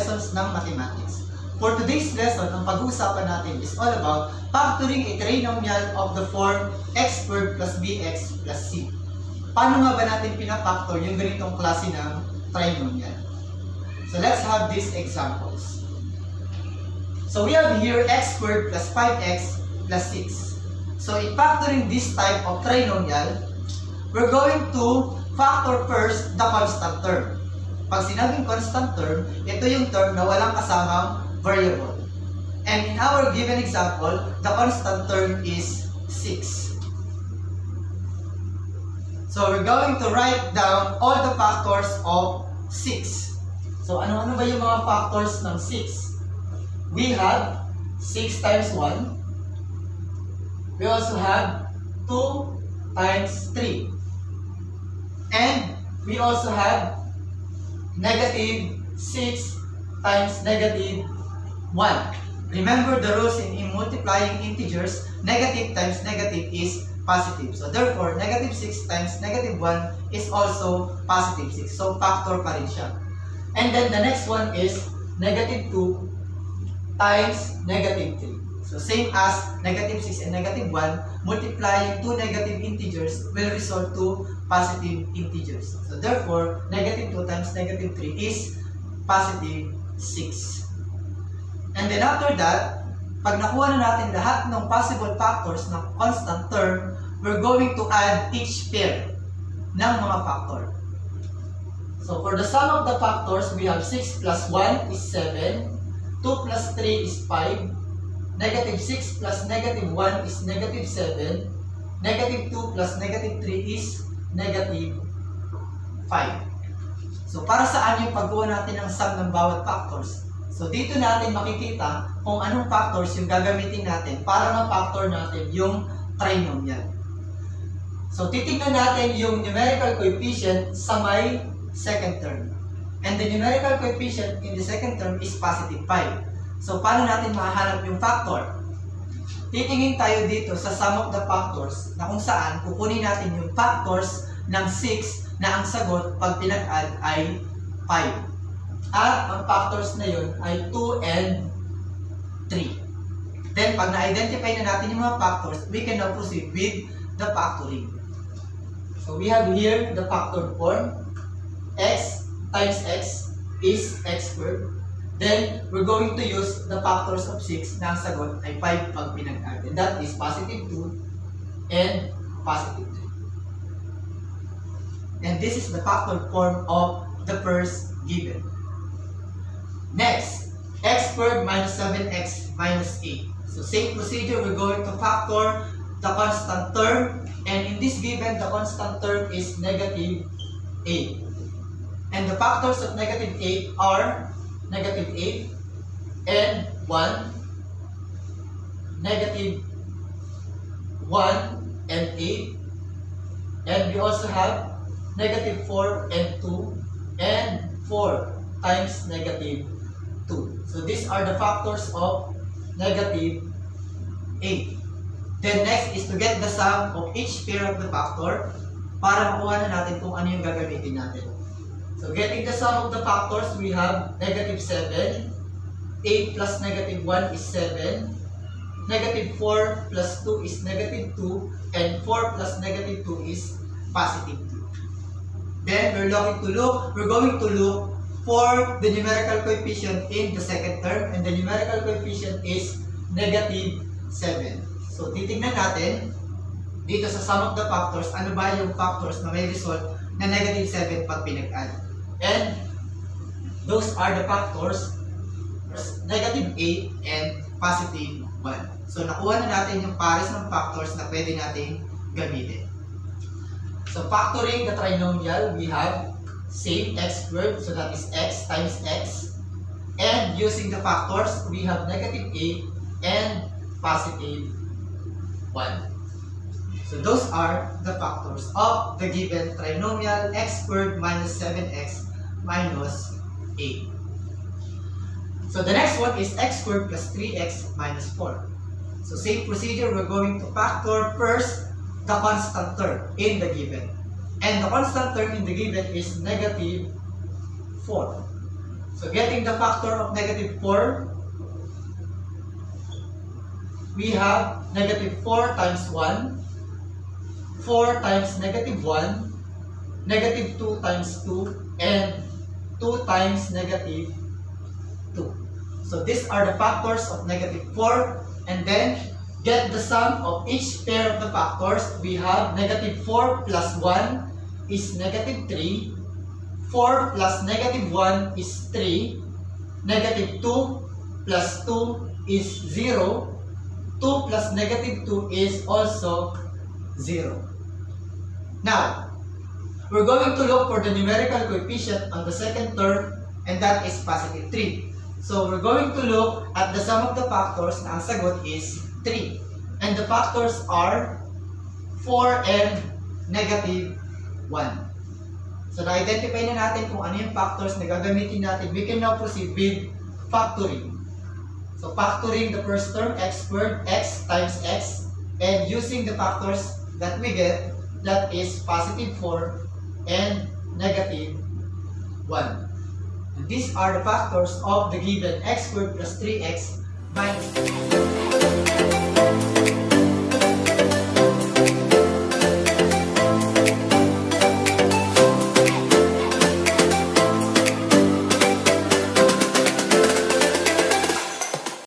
lessons ng mathematics. For today's lesson, ang pag-uusapan natin is all about factoring a trinomial of the form x squared plus bx plus c. Paano nga ba natin pinafactor yung ganitong klase ng trinomial? So let's have these examples. So we have here x squared plus 5x plus 6. So in factoring this type of trinomial, we're going to factor first the constant term. Pag sinabing constant term, ito yung term na walang kasamang variable. And in our given example, the constant term is 6. So we're going to write down all the factors of 6. So ano ba yung mga factors ng 6? We have 6 times 1. We also have 2 times 3. And we also have negative 6 times negative 1. Remember the rules in multiplying integers, negative times negative is positive. So therefore, negative 6 times negative 1 is also positive 6. So factor pa rin siya. And then the next one is negative 2 times negative 3. So same as negative 6 and negative 1, multiplying two negative integers will result to positive integers. So therefore, negative 2 times negative 3 is positive 6. And then after that, pag nakuha na natin lahat ng possible factors ng constant term, we're going to add each pair ng mga factor. So for the sum of the factors, we have 6 plus 1 is 7, 2 plus 3 is 5, negative 6 plus negative 1 is negative 7, negative 2 plus negative 3 is negative 5. So para saan yung pagkuha natin ng sum ng bawat factors? So dito natin makikita kung anong factors yung gagamitin natin para ma-factor natin yung trinomial. So titingnan natin yung numerical coefficient sa may second term. And the numerical coefficient in the second term is positive 5. So paano natin mahahanap yung factor? Titingin tayo dito sa sum of the factors na kung saan kukunin natin yung factors ng 6 na ang sagot pag pinag-add ay 5. At ang factors na yun ay 2 and 3. Then, pag na-identify na natin yung mga factors, we can now proceed with the factoring. So, we have here the factored form. X times x is x squared. Then, we're going to use the factors of 6 na ang sagot ay 5 pag pinag-add. And that is positive 2 and positive 3. And this is the factored form of the first given. Next, x squared minus 7x minus 8. So same procedure, we're going to factor the constant term, and in this given, the constant term is negative 8. And the factors of negative 8 are negative 8 and 1, negative 1 and 8, and we also have negative 4 and 2, and 4 times negative 2. So these are the factors of negative 8. Then next is to get the sum of each pair of the factor para makuha na natin kung ano yung gagamitin natin. So getting the sum of the factors, we have negative 7, 8 plus negative 1 is 7, negative 4 plus 2 is negative 2, and 4 plus negative 2 is positive 2. Then we're going to look for the numerical coefficient in the second term, and the numerical coefficient is negative 7. So titingnan natin dito sa sum of the factors, ano ba yung factors na may result na negative 7 pag pinag-add. And those are the factors negative 8 and positive 1. So nakuha na natin yung pares ng factors na pwede natin gamitin. So factoring the trinomial, we have same x squared, so that is x times x. And using the factors, we have negative 8 and positive 1. So those are the factors of the given trinomial x squared minus 7x minus 8. So the next one is x squared plus 3x minus 4. So same procedure, we're going to factor first the constant term in the given. And the constant term in the given is negative 4. So getting the factor of negative 4, we have negative 4 times 1, 4 times negative 1, negative 2 times 2, and 2 times negative 2. So these are the factors of negative 4, and then get the sum of each pair of the factors. We have negative 4 plus 1 is negative 3, 4 plus negative 1 is 3, negative 2 plus 2 is 0, 2 plus negative 2 is also 0. Now, we're going to look for the numerical coefficient on the second term, and that is positive 3. So we're going to look at the sum of the factors, na ang sagot is 3. And the factors are 4 and negative 1. So na-identify na natin kung ano yung factors na gagamitin natin. We can now proceed with factoring. So factoring the first term, x squared, x times x, and using the factors that we get, that is positive 4 and negative 1. And these are the factors of the given x squared plus 3x minus 2.